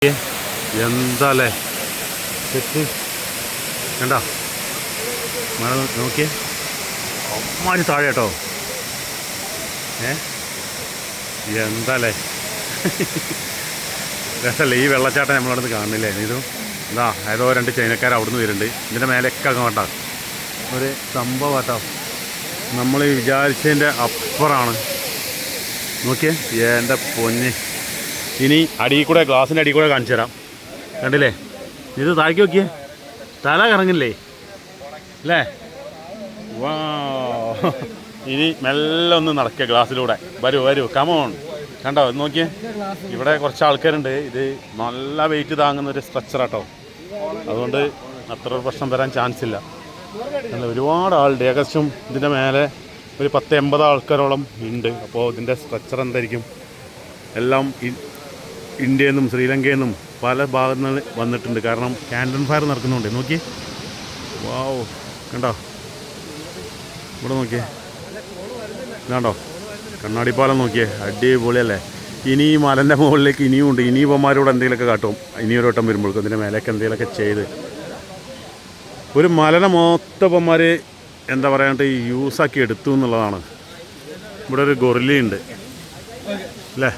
എന്താല്ലേ സെറ്റ് കണ്ടോ മഴ നോക്കിയേ അമ്മാരി താഴെ കേട്ടോ. എന്താല്ലേ രസമല്ലേ ഈ വെള്ളച്ചാട്ടം നമ്മളവിടുന്ന് കാണുന്നില്ലേ. ഇതും എന്താ ഏതോ രണ്ട് ചൈനക്കാർ അവിടുന്ന് വരുന്നുണ്ട്. ഇതിൻ്റെ മേലെയൊക്കെ അങ്ങോട്ടാ ഒരു സംഭവം കേട്ടോ. നമ്മൾ വിചാരിച്ചതിൻ്റെ അപ്പുറമാണ്. നോക്കിയേ എൻ്റെ പൊന്ന്. ഇനി അടിയിൽ കൂടെ ഗ്ലാസിൻ്റെ അടിയിൽ കൂടെ കാണിച്ചു തരാം. കണ്ടില്ലേ ഇത് താഴേക്ക് നോക്കിയേ, തല കറങ്ങില്ലേ അല്ലേ. വാ ഇനി മെല്ലെ ഒന്ന് നടക്കുക ഗ്ലാസ്സിലൂടെ. വരൂ കമോൺ. കണ്ടോ നോക്കിയേ, ഇവിടെ കുറച്ച് ആൾക്കാരുണ്ട്. ഇത് നല്ല വെയിറ്റ് താങ്ങുന്നൊരു സ്ട്രക്ചറാട്ടോ, അതുകൊണ്ട് അത്ര ഒരു പ്രശ്നം വരാൻ ചാൻസ് ഇല്ല. ഒരുപാട് ആളുണ്ട്, ഏകദേശം ഇതിൻ്റെ മേലെ ഒരു 10-80 ആൾക്കാരോളം ഉണ്ട്. അപ്പോൾ ഇതിൻ്റെ സ്ട്രക്ചർ എന്തായിരിക്കും, എല്ലാം ഇന്ത്യയിൽ നിന്നും ശ്രീലങ്കയിൽ നിന്നും പല ഭാഗത്തു നിന്ന് വന്നിട്ടുണ്ട്. കാരണം ക്യാൻഡൽ ഫയർ നടക്കുന്നുണ്ട്. നോക്കി വാവ് കണ്ടോ, ഇവിടെ നോക്കിയേ ഇതാണ്ടോ കണ്ണാടിപ്പാലം നോക്കിയേ, അടിപൊളിയല്ലേ. ഇനി ഈ മലൻ്റെ മുകളിലേക്ക് ഇനിയും ഉണ്ട്. ഇനി ഇവന്മാരോട് എന്തെങ്കിലുമൊക്കെ കാട്ടും ഇനിയൊരു വട്ടം വരുമ്പോഴേക്കും. ഇതിൻ്റെ മേലേക്ക് എന്തെങ്കിലുമൊക്കെ ചെയ്ത് ഒരു മലനെ മൊത്തം ഇവന്മാർ എന്താ പറയാണ്ട് യൂസാക്കി എടുത്തു എന്നുള്ളതാണ്. ഇവിടെ ഒരു ഗൊറില്ലയുണ്ട് അല്ലേ.